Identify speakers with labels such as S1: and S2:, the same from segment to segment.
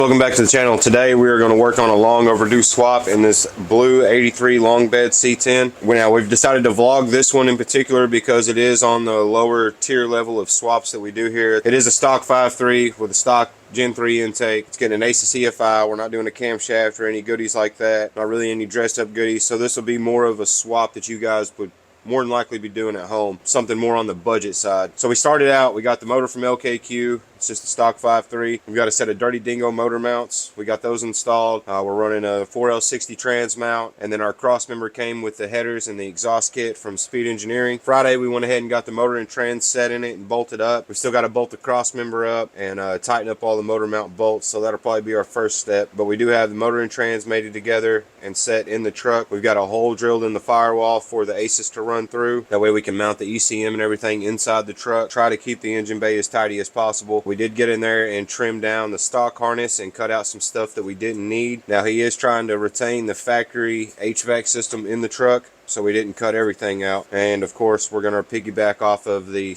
S1: Welcome back to the channel. Today we are going to work on a long overdue swap in this blue 83 Longbed C10. Now we've decided to vlog this one in particular because it is on the lower tier level of swaps that we do here. It is a stock 5.3 with a stock Gen 3 intake. It's getting an ACES EFI. We're not doing a camshaft or any goodies like that. Not really any dressed up goodies. So this will be more of a swap that you guys would more than likely be doing at home. Something more on the budget side. So we started out, we got the motor from LKQ. It's just a stock 5.3. We've got a set of Dirty Dingo motor mounts. We got those installed. We're running a 4L60 trans mount, and then our cross member came with the headers and the exhaust kit from Speed Engineering. Friday we went ahead and got the motor and trans set in it and bolted up. We still got to bolt the cross member up and tighten up all the motor mount bolts, so that'll probably be our first step. But we do have the motor and trans mated together and set in the truck. We've got a hole drilled in the firewall for the ACES to run through. That way we can mount the ECM and everything inside the truck. Try to keep the engine bay as tidy as possible. We did get in there and trim down the stock harness and cut out some stuff that we didn't need. Now he is trying to retain the factory HVAC system in the truck, so we didn't cut everything out. And of course we're going to piggyback off of the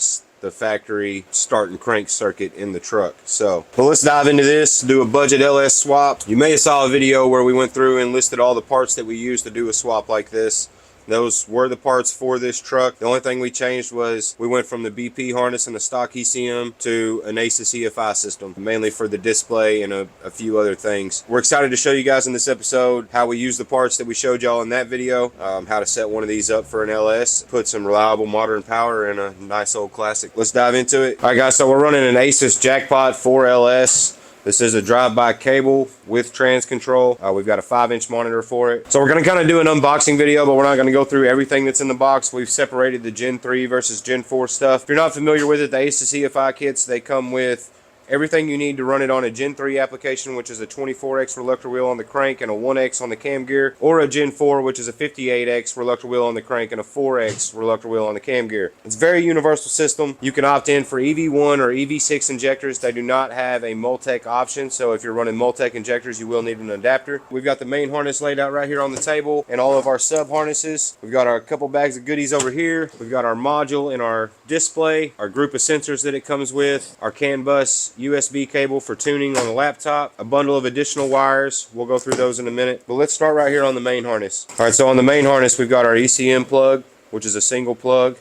S1: factory start and crank circuit in the truck. So let's dive into this, do a budget LS swap. You may have saw a video where we went through and listed all the parts that we use to do a swap like this. Those were the parts for this truck. The only thing we changed was we went from the BP harness and the stock ECM to an ACES EFI system, mainly for the display and a few other things. We're excited to show you guys in this episode how we use the parts that we showed y'all in that video, how to set one of these up for an LS, put some reliable modern power in a nice old classic. Let's dive into it. All right guys, so we're running an ACES Jackpot 4 LS. This is a drive-by cable with trans control. We've got a 5-inch monitor for it. So we're going to kind of do an unboxing video, but we're not going to go through everything that's in the box. We've separated the Gen 3 versus Gen 4 stuff. If you're not familiar with it, the ACES EFI kits, they come with everything you need to run it on a Gen 3 application, which is a 24X reluctor wheel on the crank and a 1X on the cam gear, or a Gen 4, which is a 58X reluctor wheel on the crank and a 4X reluctor wheel on the cam gear. It's a very universal system. You can opt in for EV1 or EV6 injectors. They do not have a Multec option, so if you're running Multec injectors, you will need an adapter. We've got the main harness laid out right here on the table and all of our sub harnesses. We've got our couple bags of goodies over here. We've got our module and our display, our group of sensors that it comes with, our CAN bus USB cable for tuning on the laptop, a bundle of additional wires. We'll go through those in a minute, but let's start right here on the main harness. All right, so on the main harness we've got our ECM plug, which is a single plug.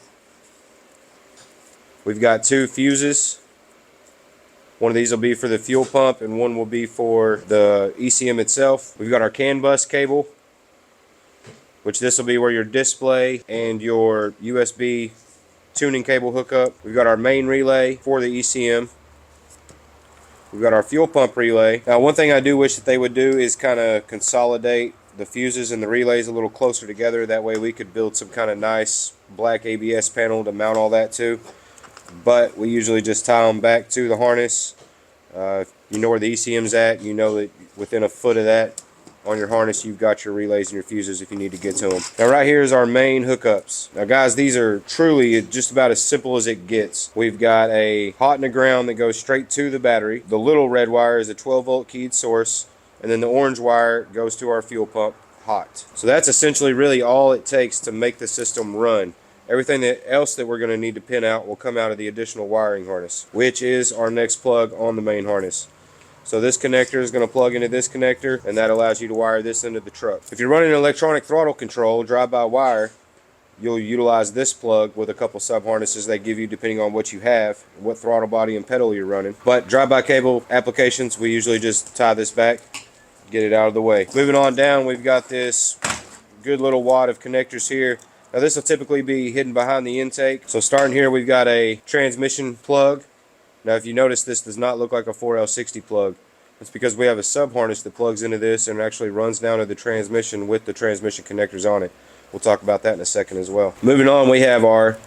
S1: We've got 2 fuses. One of these will be for the fuel pump and one will be for the ECM itself. We've got our CAN bus cable, which this will be where your display and your USB tuning cable hook up. We've got our main relay for the ECM. We've got our fuel pump relay. Now one thing I do wish that they would do is kind of consolidate the fuses and the relays a little closer together. That way we could build some kind of nice black ABS panel to mount all that to. But we usually just tie them back to the harness. You know where the ECM's at. You know that within a foot of that on your harness you've got your relays and your fuses if you need to get to them. Now right here is our main hookups. Now guys, these are truly just about as simple as it gets. We've got a hot in the ground that goes straight to the battery. The little red wire is a 12-volt keyed source, and then the orange wire goes to our fuel pump hot. So that's essentially really all it takes to make the system run. Everything else that we're going to need to pin out will come out of the additional wiring harness, which is our next plug on the main harness. So this connector is going to plug into this connector, and that allows you to wire this into the truck. If you're running electronic throttle control, drive-by-wire, you'll utilize this plug with a couple sub harnesses they give you depending on what you have, what throttle body and pedal you're running. But drive-by cable applications, we usually just tie this back, get it out of the way. Moving on down, we've got this good little wad of connectors here. Now this will typically be hidden behind the intake. So starting here, we've got a transmission plug. Now if you notice, this does not look like a 4L60 plug. It's because we have a sub harness that plugs into this and actually runs down to the transmission with the transmission connectors on it. We'll talk about that in a second as well. Moving on, we have our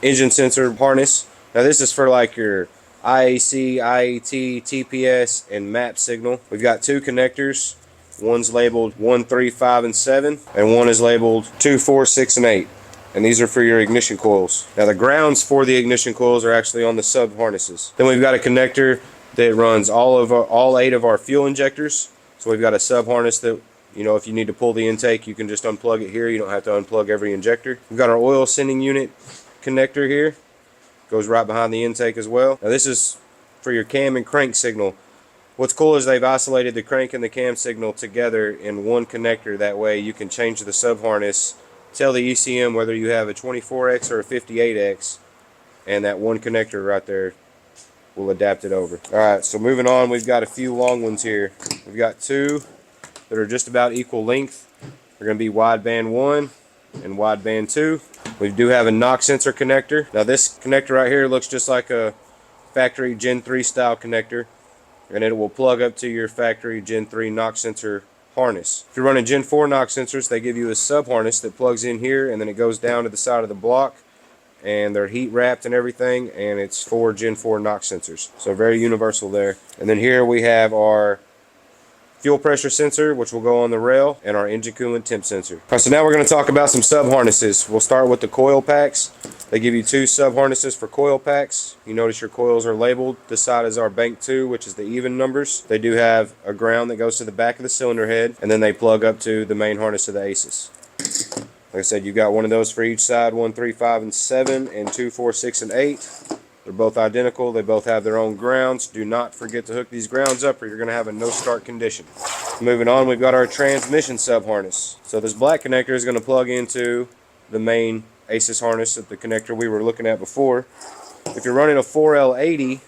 S1: engine sensor harness. Now this is for like your IAC, IAT, TPS, and map signal. We've got 2 connectors. One's labeled 1, 3, 5, and 7, and one is labeled 2, 4, 6, and 8. And these are for your ignition coils. Now the grounds for the ignition coils are actually on the sub harnesses. Then we've got a connector that runs all 8 of our fuel injectors. So we've got a sub harness that, you know, if you need to pull the intake, you can just unplug it here. You don't have to unplug every injector. We've got our oil sending unit connector here. Goes right behind the intake as well. Now this is for your cam and crank signal. What's cool is they've isolated the crank and the cam signal together in one connector. That way you can change the sub harness, tell the ECM whether you have a 24X or a 58X, and that one connector right there will adapt it over. Alright, so moving on, we've got a few long ones here. We've got two that are just about equal length. They're going to be wideband 1 and wideband 2. We do have a knock sensor connector. Now this connector right here looks just like a factory Gen 3 style connector, and it will plug up to your factory Gen 3 knock sensor harness. If you're running Gen 4 knock sensors, they give you a sub harness that plugs in here, and then it goes down to the side of the block, and they're heat wrapped and everything, and it's for Gen 4 knock sensors. So very universal there. And then here we have our fuel pressure sensor, which will go on the rail, and our engine coolant temp sensor. All right, so now we're going to talk about some sub harnesses. We'll start with the coil packs. They give you two sub harnesses for coil packs. You notice your coils are labeled. This side is our bank 2, which is the even numbers. They do have a ground that goes to the back of the cylinder head, and then they plug up to the main harness of the ACES. Like I said, you've got one of those for each side, 1, 3, 5, and 7, and 2, 4, 6, and 8. They're both identical. They both have their own grounds. Do not forget to hook these grounds up or you're going to have a no start condition. Moving on, we've got our transmission sub harness. So this black connector is going to plug into the main ACES harness at the connector we were looking at before. If you're running a 4L80,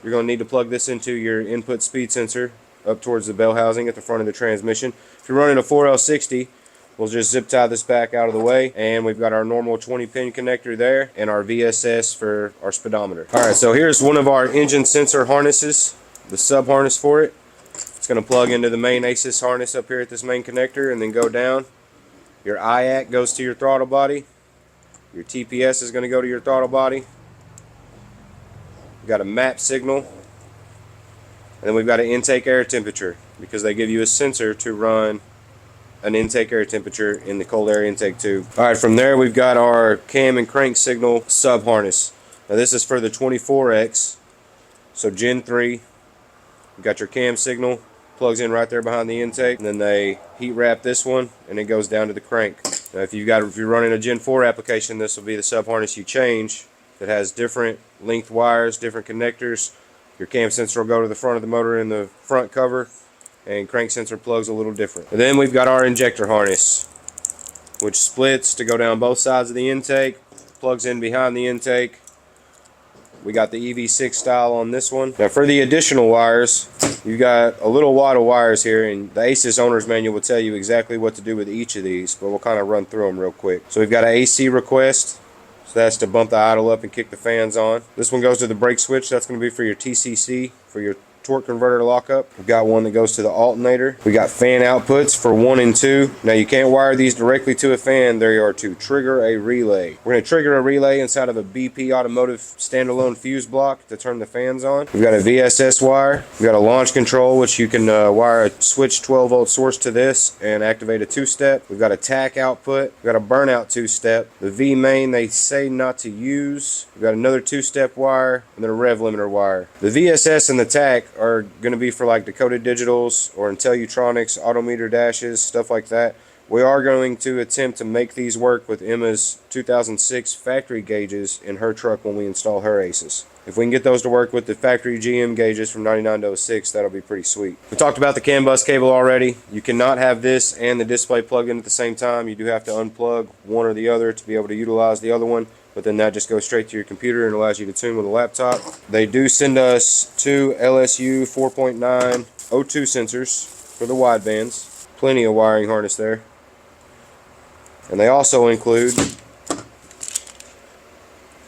S1: you're going to need to plug this into your input speed sensor up towards the bell housing at the front of the transmission. If you're running a 4L60, we'll just zip tie this back out of the way, and we've got our normal 20-pin connector there and our VSS for our speedometer. Alright, so here's one of our engine sensor harnesses, the sub harness for it. It's going to plug into the main ACES harness up here at this main connector and then go down. Your IAC goes to your throttle body. Your TPS is going to go to your throttle body. We've got a map signal. And then we've got an intake air temperature because they give you a sensor to run an intake air temperature in the cold air intake tube. Alright, from there we've got our cam and crank signal sub harness. Now this is for the 24X, so Gen 3. You've got your cam signal, plugs in right there behind the intake, and then they heat wrap this one and it goes down to the crank. Now if you're running a Gen 4 application, this will be the sub harness you change. That has different length wires, different connectors. Your cam sensor will go to the front of the motor in the front cover, and crank sensor plugs a little different. And then we've got our injector harness, which splits to go down both sides of the intake, plugs in behind the intake. We got the EV6 style on this one. Now for the additional wires, you've got a little wad of wires here, and the ACES owner's manual will tell you exactly what to do with each of these, but we'll kind of run through them real quick. So we've got an AC request, so that's to bump the idle up and kick the fans on. This one goes to the brake switch, that's going to be for your TCC, for your torque converter lockup. We've got one that goes to the alternator. We got fan outputs for 1 and 2. Now you can't wire these directly to a fan. They are to trigger a relay. We're going to trigger a relay inside of a BP Automotive standalone Fuseblock to turn the fans on. We've got a VSS wire. We've got a launch control, which you can wire a switch 12-volt source to this and activate a 2-step. We've got a TAC output. We've got a burnout 2-step. The V main they say not to use. We've got another 2-step wire and then a rev limiter wire. The VSS and the TAC are going to be for like decoded digitals or Intellutronics, autometer dashes, stuff like that. We are going to attempt to make these work with Emma's 2006 factory gauges in her truck when we install her ACES. If we can get those to work with the factory GM gauges from 99 to 06, that'll be pretty sweet. We talked about the CAN bus cable already. You cannot have this and the display plugged in at the same time. You do have to unplug one or the other to be able to utilize the other one. But then that just goes straight to your computer and allows you to tune with a laptop. They do send us 2 LSU 4.9 O2 sensors for the widebands. Plenty of wiring harness there. And they also include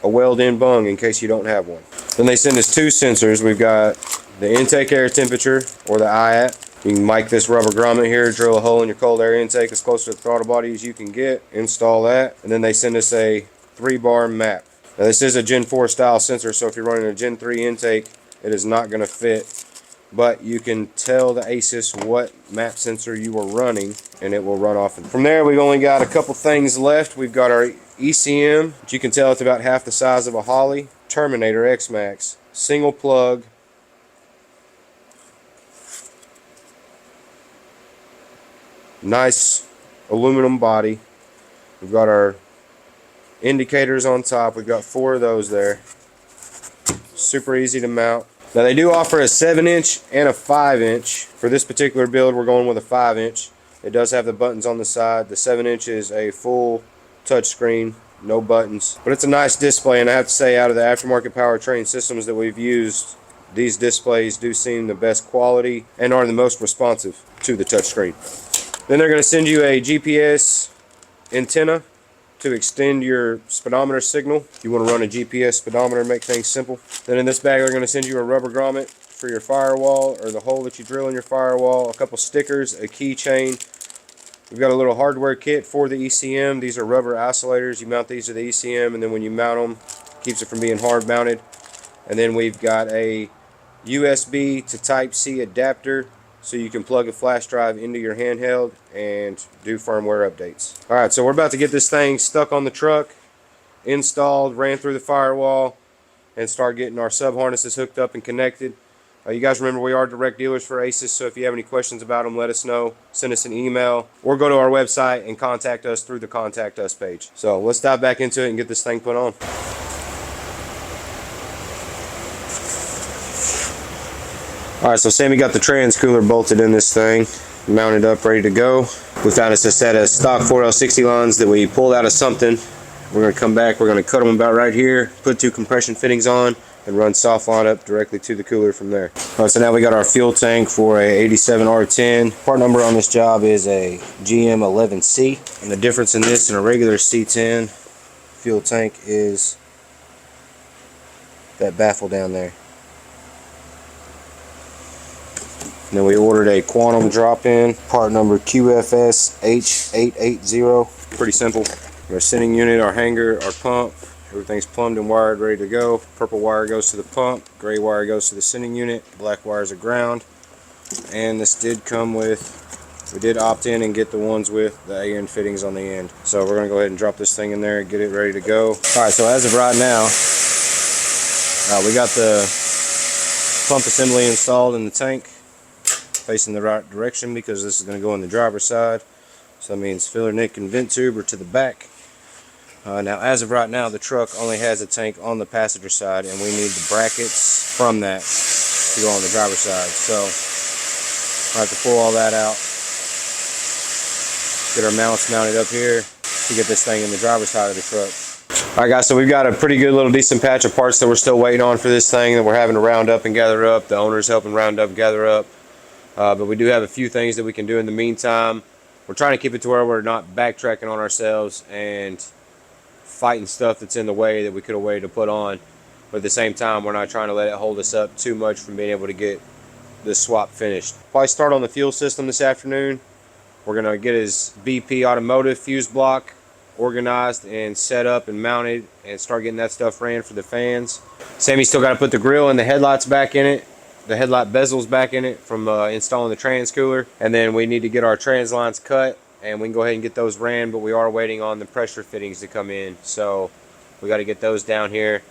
S1: a weld-in bung in case you don't have one. Then they send us 2 sensors. We've got the intake air temperature, or the IAT. You can mic this rubber grommet here, drill a hole in your cold air intake as close to the throttle body as you can get, install that, and then they send us a 3-bar map. Now this is a Gen 4 style sensor, so if you're running a Gen 3 intake, it is not going to fit, but you can tell the ACES what map sensor you are running and it will run off. From there we've only got a couple things left. We've got our ECM, which you can tell it's about half the size of a Holly, Terminator X-Max, single plug, nice aluminum body. We've got our indicators on top. We've got 4 of those there. Super easy to mount. Now they do offer a 7-inch and a 5-inch. For this particular build, we're going with a 5-inch. It does have the buttons on the side. The 7-inch is a full touchscreen, no buttons. But it's a nice display, and I have to say, out of the aftermarket powertrain systems that we've used, these displays do seem the best quality and are the most responsive to the touchscreen. Then they're going to send you a GPS antenna to extend your speedometer signal. If you want to run a GPS speedometer and make things simple. Then in this bag they're going to send you a rubber grommet for your firewall, or the hole that you drill in your firewall, a couple stickers, a keychain. We've got a little hardware kit for the ECM. These are rubber isolators. You mount these to the ECM, and then when you mount them, it keeps it from being hard mounted. And then we've got a USB to Type-C adapter, so you can plug a flash drive into your handheld and do firmware updates. Alright, so we're about to get this thing stuck on the truck, installed, ran through the firewall, and start getting our sub harnesses hooked up and connected. You guys remember we are direct dealers for ACES, so if you have any questions about them, let us know. Send us an email, or go to our website and contact us through the Contact Us page. So let's dive back into it and get this thing put on. Alright, so Sammy got the trans cooler bolted in this thing, mounted up, ready to go. We found us a set of stock 4L60 lines that we pulled out of something. We're going to come back, we're going to cut them about right here, put 2 compression fittings on, and run soft line up directly to the cooler from there. Alright, so now we got our fuel tank for a 87 R10. Part number on this job is a GM11C. And the difference in this and a regular C10 fuel tank is that baffle down there. And then we ordered a quantum drop-in, part number QFS H880. Pretty simple. Our sending unit, our hanger, our pump, everything's plumbed and wired, ready to go. Purple wire goes to the pump, gray wire goes to the sending unit, black wires are ground. And this did come with, we did opt in and get the ones with the AN fittings on the end. So we're going to go ahead and drop this thing in there and get it ready to go. Alright, so as of right now, we got the pump assembly installed in the tank, facing the right direction because this is going to go on the driver's side. So that means filler nick and vent tube are to the back. Now as of right now, the truck only has a tank on the passenger side, and we need the brackets from that to go on the driver's side. So I have to pull all that out, get our mounts mounted up here to get this thing in the driver's side of the truck. Alright guys, so we've got a pretty good little decent patch of parts that we're still waiting on for this thing that we're having to round up and gather up. The owner's helping round up, gather up. But we do have a few things that we can do in the meantime. We're trying to keep it to where we're not backtracking on ourselves and fighting stuff that's in the way that we could have waited to put on. But at the same time, we're not trying to let it hold us up too much from being able to get this swap finished. Probably start on the fuel system this afternoon. We're going to get his BP Automotive Fuseblock organized and set up and mounted and start getting that stuff ran for the fans. Sammy's still got to put the grill and the headlights back in it. The headlight bezels back in it from installing the trans cooler, and then we need to get our trans lines cut, and we can go ahead and get those ran, but we are waiting on the pressure fittings to come in, so we got to get those down here.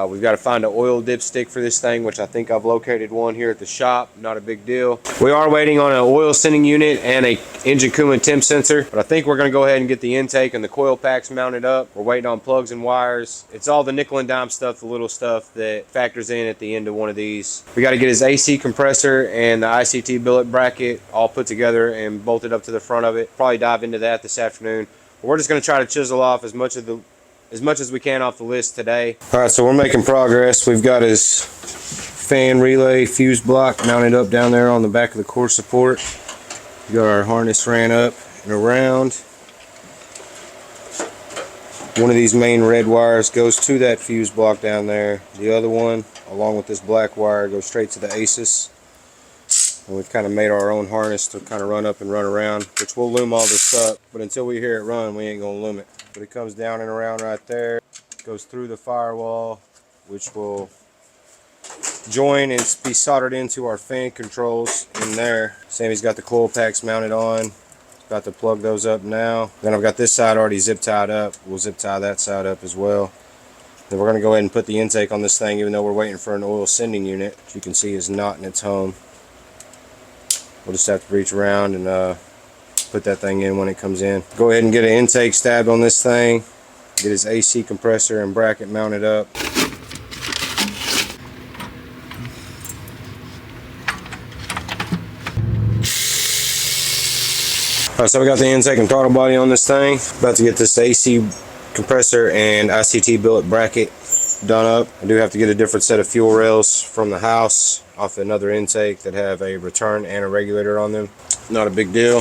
S1: We've got to find an oil dipstick for this thing, which I think I've located one here at the shop. Not a big deal. We are waiting on an oil sending unit and a engine coolant temp sensor, but I think we're going to go ahead and get the intake and the coil packs mounted up. We're waiting on plugs and wires. It's all the nickel and dime stuff, the little stuff that factors in at the end of one of these. We got to get his AC compressor and the ICT billet bracket all put together and bolted up to the front of it. Probably dive into that this afternoon. But we're just going to try to chisel off as much as we can off the list today. Alright, so we're making progress. We've got his fan relay fuse block mounted up down there on the back of the core support. We got our harness ran up and around. One of these main red wires goes to that fuse block down there. The other one, along with this black wire, goes straight to the ACES. And we've kind of made our own harness to kind of run up and run around, which we'll loom all this up, but until we hear it run, we ain't gonna loom it. But it comes down and around right there, goes through the firewall, which will join and be soldered into our fan controls in there. Sammy's got the coil packs mounted on. About to plug those up now. Then I've got this side already zip tied up. We'll zip tie that side up as well. Then we're going to go ahead and put the intake on this thing, even though we're waiting for an oil sending unit, which you can see is not in its home. We'll just have to reach around and put that thing in when it comes in. Go ahead and get an intake stabbed on this thing. Get his AC compressor and bracket mounted up. Alright, so we got the intake and throttle body on this thing. About to get this AC compressor and ICT billet bracket done up. I do have to get a different set of fuel rails from the house off another intake that have a return and a regulator on them. Not a big deal.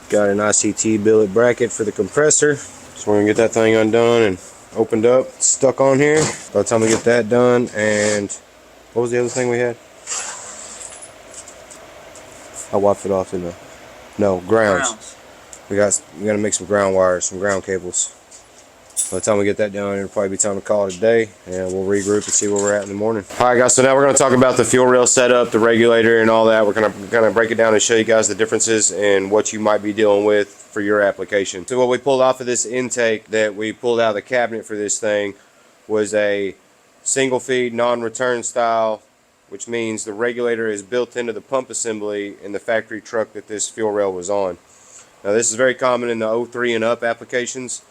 S1: Got an ICT billet bracket for the compressor. So we're gonna get that thing undone and opened up. It's stuck on here. By the time we get that done, and what was the other thing we had? I wiped it off, didn't I? No, grounds. We gotta make some ground wires, some ground cables. By the time we get that done, it'll probably be time to call it a day, and we'll regroup and see where we're at in the morning. Alright guys, so now we're going to talk about the fuel rail setup, the regulator and all that. We're going to kind of break it down and show you guys the differences and what you might be dealing with for your application. So what we pulled off of this intake that we pulled out of the cabinet for this thing was a single feed non-return style, which means the regulator is built into the pump assembly in the factory truck that this fuel rail was on. Now this is very common in the 03 and up applications.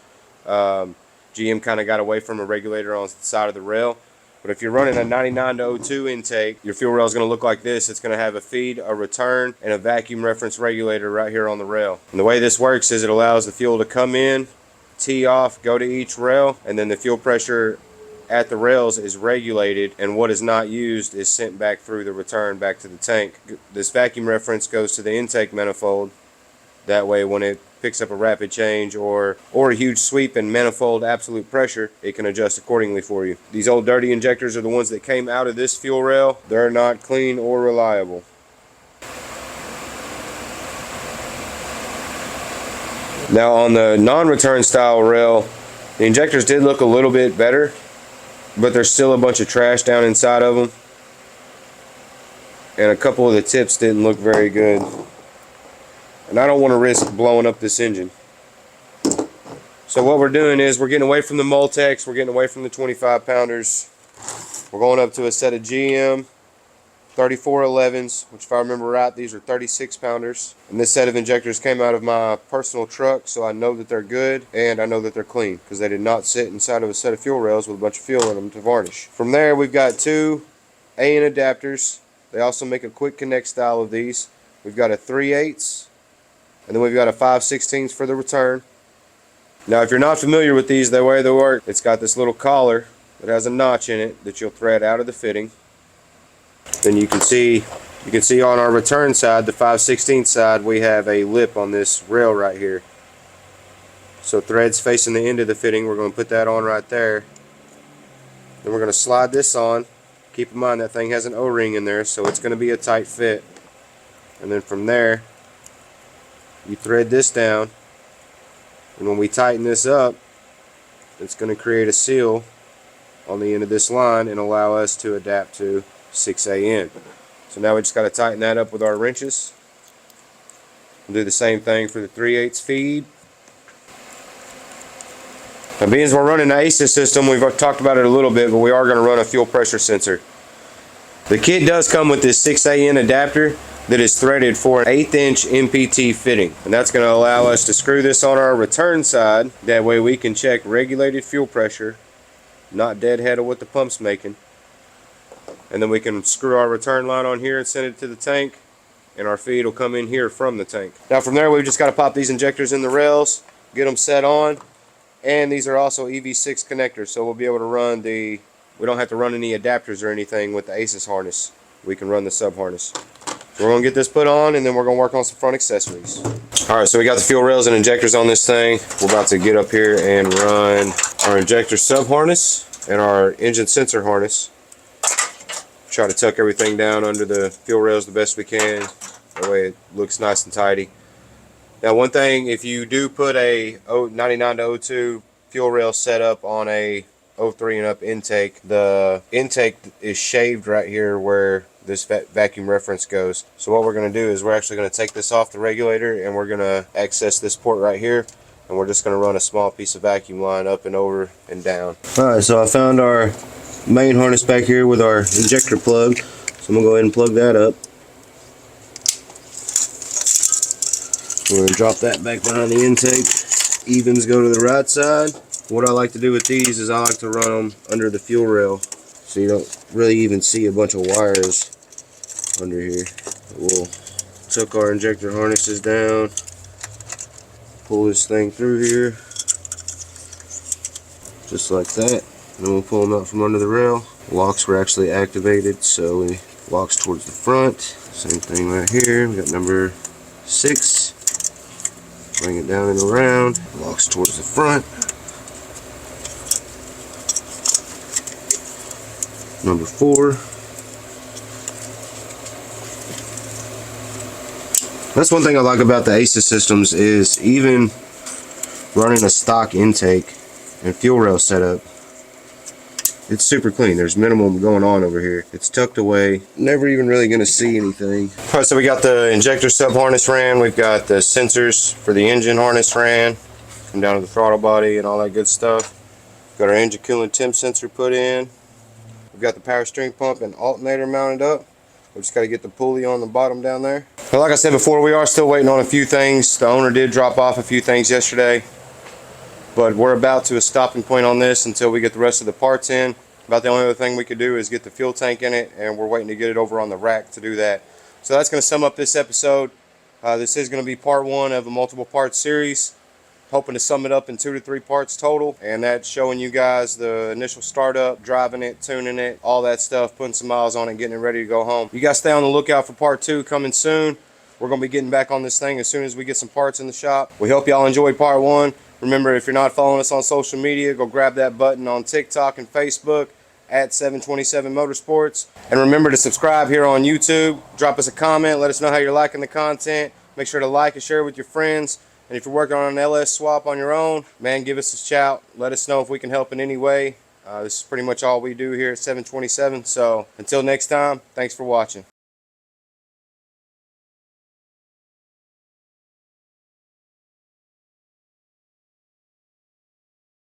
S1: GM kind of got away from a regulator on the side of the rail, but if you're running a 99 to 02 intake, your fuel rail is going to look like this. It's going to have a feed, a return, and a vacuum reference regulator right here on the rail. And the way this works is it allows the fuel to come in, tee off, go to each rail, and then the fuel pressure at the rails is regulated, and what is not used is sent back through the return back to the tank. This vacuum reference goes to the intake manifold. That way when it picks up a rapid change or a huge sweep in manifold absolute pressure, it can adjust accordingly for you. These old dirty injectors are the ones that came out of this fuel rail. They're not clean or reliable. Now on the non-return style rail, the injectors did look a little bit better, but there's still a bunch of trash down inside of them, and a couple of the tips didn't look very good. And I don't want to risk blowing up this engine. So what we're doing is we're getting away from the Multex, we're getting away from the 25 pounders. We're going up to a set of GM 3411s, which if I remember right, these are 36 pounders. And this set of injectors came out of my personal truck, so I know that they're good and I know that they're clean because they did not sit inside of a set of fuel rails with a bunch of fuel in them to varnish. From there, we've got two AN adapters. They also make a quick connect style of these. We've got a 3/8, and then we've got a 5/16 for the return. Now if you're not familiar with these, the way they work, it's got this little collar that has a notch in it that you'll thread out of the fitting. Then you can see on our return side, the 5/16 side, we have a lip on this rail right here. So threads facing the end of the fitting, we're going to put that on right there. Then we're going to slide this on. Keep in mind that thing has an O-ring in there, so it's going to be a tight fit. And then from there, you thread this down, and when we tighten this up, it's going to create a seal on the end of this line and allow us to adapt to 6AN. So now we just got to tighten that up with our wrenches. We'll do the same thing for the 3/8 feed. Now being as we're running the ACES system, we've talked about it a little bit, but we are going to run a fuel pressure sensor. The kit does come with this 6AN adapter that is threaded for an 1/8 inch MPT fitting, and that's going to allow us to screw this on our return side. That way we can check regulated fuel pressure, not deadhead of what the pump's making, and then we can screw our return line on here and send it to the tank, and our feed will come in here from the tank. Now from there, we've just got to pop these injectors in the rails, get them set on, and these are also EV6 connectors, so we'll be able to run we don't have to run any adapters or anything with the ACES harness. We can run the sub harness. So we're going to get this put on, and then we're going to work on some front accessories. Alright, so we got the fuel rails and injectors on this thing. We're about to get up here and run our Injector Sub Harness and our engine sensor harness. Try to tuck everything down under the fuel rails the best we can. That way it looks nice and tidy. Now one thing, if you do put a 99 to 02 fuel rail setup on a 03 and up intake, the intake is shaved right here where this vacuum reference goes. So what we're going to do is we're actually going to take this off the regulator, and we're going to access this port right here, and we're just going to run a small piece of vacuum line up and over and down. Alright, so I found our main harness back here with our injector plug, so I'm going to go ahead and plug that up. We're going to drop that back behind the intake. Evens go to the right side. What I like to do with these is I like to run them under the fuel rail, so you don't really even see a bunch of wires under here. We'll tuck our injector harnesses down, pull this thing through here, just like that. And then we'll pull them out from under the rail. Locks were actually activated, so we locks towards the front. Same thing right here. We got number 6. Bring it down and around. Locks towards the front. Number 4. That's one thing I like about the ACES systems is even running a stock intake and fuel rail setup, it's super clean. There's minimum going on over here. It's tucked away. Never even really going to see anything. Alright, so we got the injector sub harness ran. We've got the sensors for the engine harness ran. Come down to the throttle body and all that good stuff. Got our engine coolant temp sensor put in. We've got the power steering pump and alternator mounted up. We just got to get the pulley on the bottom down there. But like I said before, we are still waiting on a few things. The owner did drop off a few things yesterday, but we're about to a stopping point on this until we get the rest of the parts in. About the only other thing we could do is get the fuel tank in it, and we're waiting to get it over on the rack to do that. So that's going to sum up this episode. This is going to be part 1 of a multiple part series. Hoping to sum it up in 2 to 3 parts total, and that's showing you guys the initial startup, driving it, tuning it, all that stuff, putting some miles on it, getting it ready to go home. You guys stay on the lookout for part 2 coming soon. We're going to be getting back on this thing as soon as we get some parts in the shop. We hope y'all enjoyed part 1. Remember, if you're not following us on social media, go grab that button on TikTok and Facebook at 727 Motorsports. And remember to subscribe here on YouTube. Drop us a comment. Let us know how you're liking the content. Make sure to like and share it with your friends. And if you're working on an LS swap on your own, man, give us a shout. Let us know if we can help in any way. This is pretty much all we do here at 727. So until next time, thanks for watching.